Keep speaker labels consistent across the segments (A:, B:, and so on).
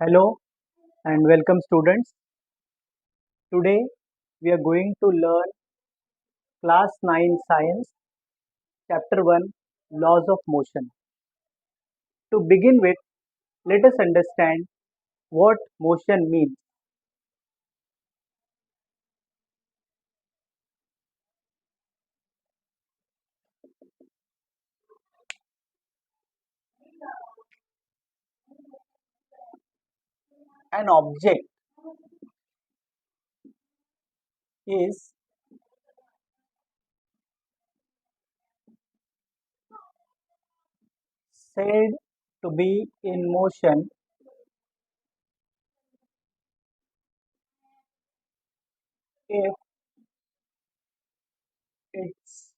A: Hello and welcome students. Today we are going to learn class 9 science chapter 1 laws of motion. To begin with, let us understand what motion means. An object is said to be in motion if its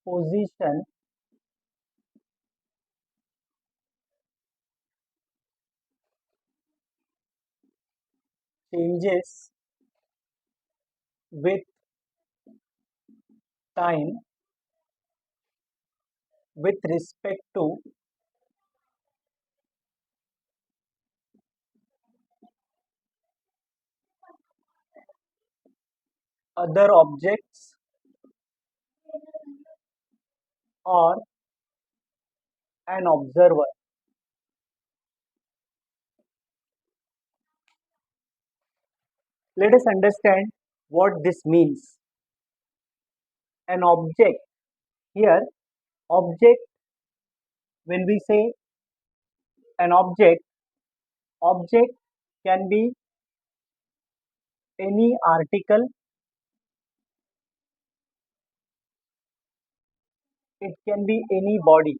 A: position changes with time with respect to other objects or an observer. Let us understand what this means. An object here, object, when we say an object can be any article, it can be any body.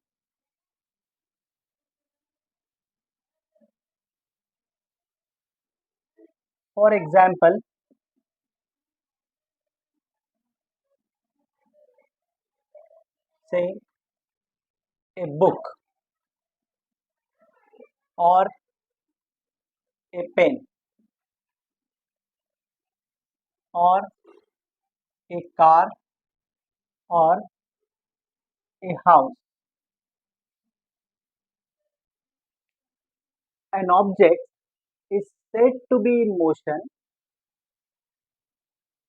A: For example, say a book or a pen or a car or a house. An object is said to be in motion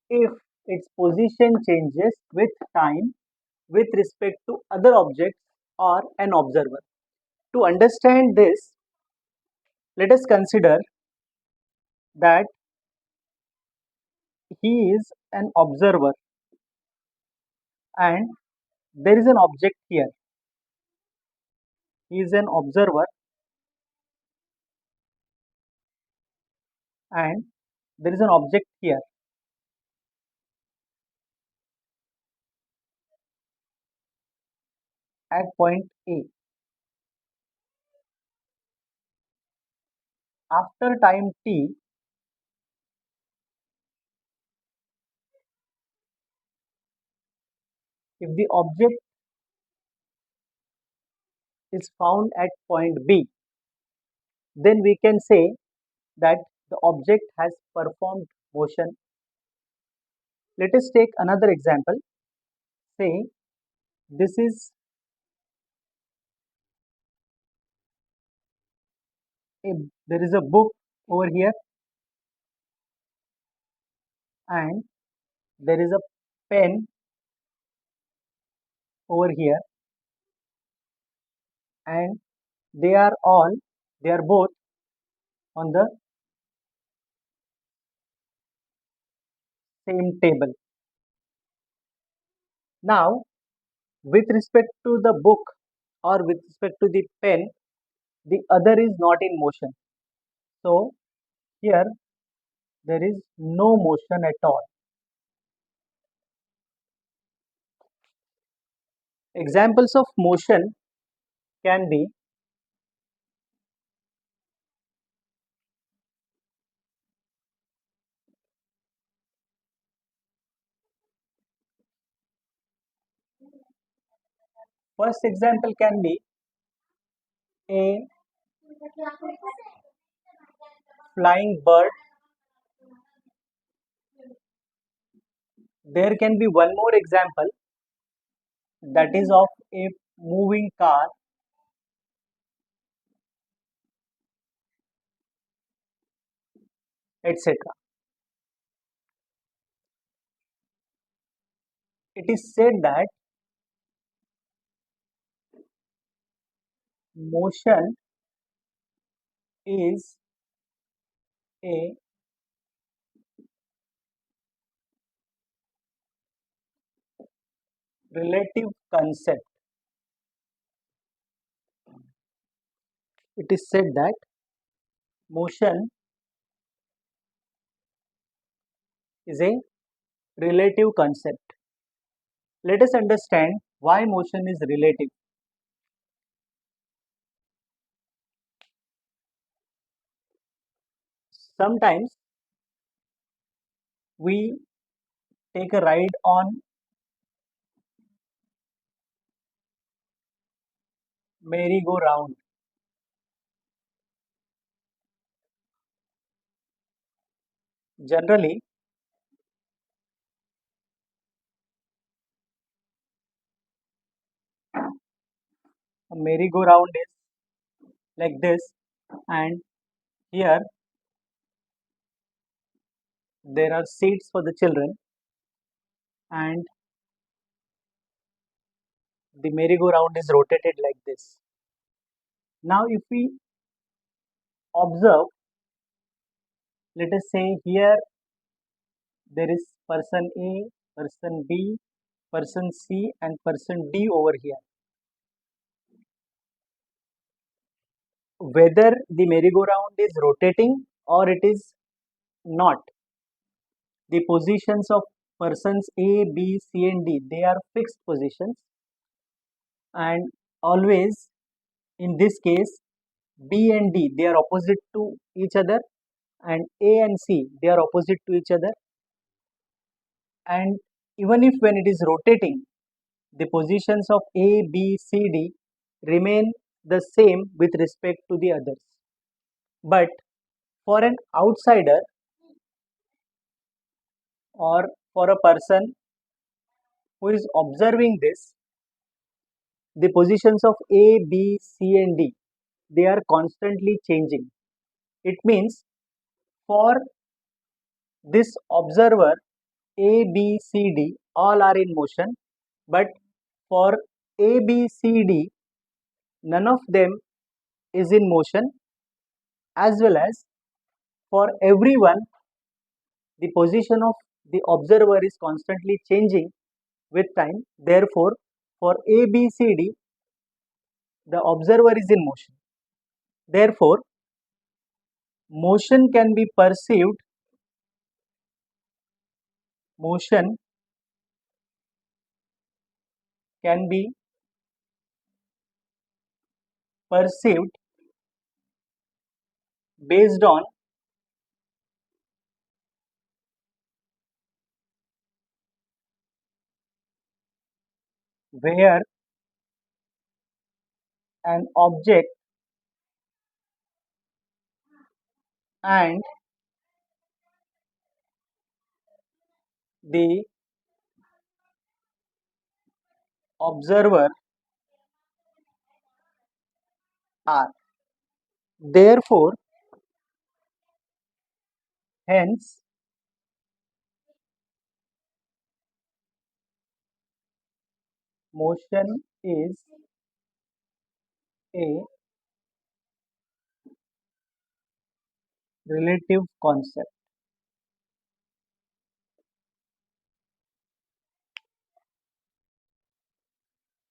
A: if its position changes with time with respect to other objects or an observer. To understand this, let us consider that he is an observer and there is an object here. He is an observer and there is an object here at point A. After time t, if the object is found at point B, then we can say that the object has performed motion. Let us take another example. Say this is a there is a book over here and there is a pen over here and they are both on the same table. Now, with respect to the book or with respect to the pen, the other is not in motion. So, here there is no motion at all. Examples of motion can be first example can be a flying bird. There can be one more example that is of a moving car etc. It is said that motion is a relative concept. It is said that motion is a relative concept. Let us understand why motion is relative. Sometimes we take a ride on merry-go-round. Generally, a merry-go-round is like this, and here there are seats for the children, and the merry-go-round is rotated like this. Now, if we observe, let us say here there is person A, person B, person C, and person D over here. Whether the merry-go-round is rotating or it is not, the positions of persons A, B, C, and D, they are fixed positions, and always in this case B and D, they are opposite to each other, and A and C, they are opposite to each other, and even if when it is rotating, the positions of A, B, C, D remain the same with respect to the others. But for an outsider or for a person who is observing this, the positions of A, B, C, and D, they are constantly changing. It means for this observer, A, B, C, D all are in motion, but for A, B, C, D, none of them is in motion, as well as for everyone, the position of the observer is constantly changing with time. Therefore, for A, B, C, D, the observer is in motion. Therefore, motion can be perceived, motion can be perceived based on where an object and the observer are. Therefore, hence, motion is a relative concept.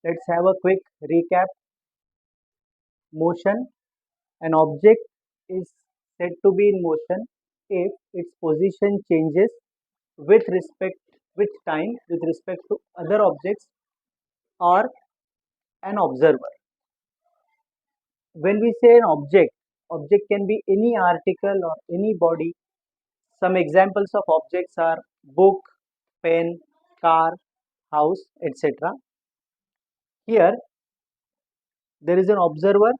A: Let's have a quick recap. Motion, an object is said to be in motion if its position changes with respect with time with respect to other objects or an observer. When we say an object, object can be any article or any body. Some examples of objects are book, pen, car, house, etc. Here there is an observer.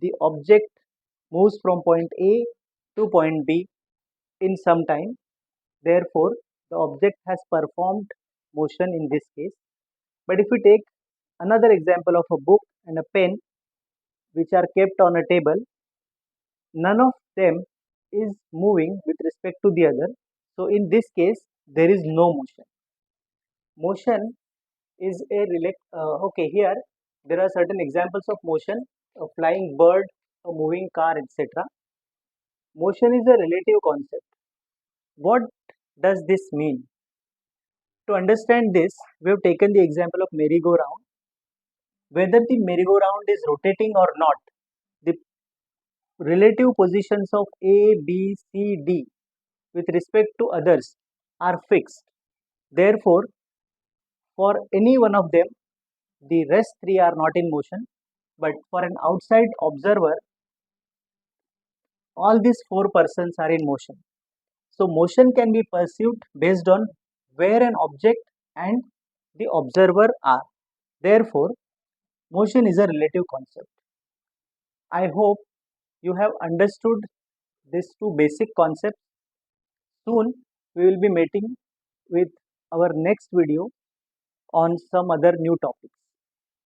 A: The object moves from point A to point B in some time. Therefore, the object has performed motion in this case. But if we take another example of a book and a pen which are kept on a table, none of them is moving with respect to the other. So in this case, there is no motion. Motion is a okay, here there are certain examples of motion: a flying bird, a moving car, etc. Motion is a relative concept. What does this mean? To understand this, we have taken the example of merry-go-round. Whether the merry-go-round is rotating or not, the relative positions of A, B, C, D with respect to others are fixed. Therefore, for any one of them, the rest three are not in motion. But for an outside observer, all these four persons are in motion. So motion can be perceived based on where an object and the observer are. Therefore, motion is a relative concept. I hope you have understood these two basic concepts. Soon we will be meeting with our next video on some other new topic.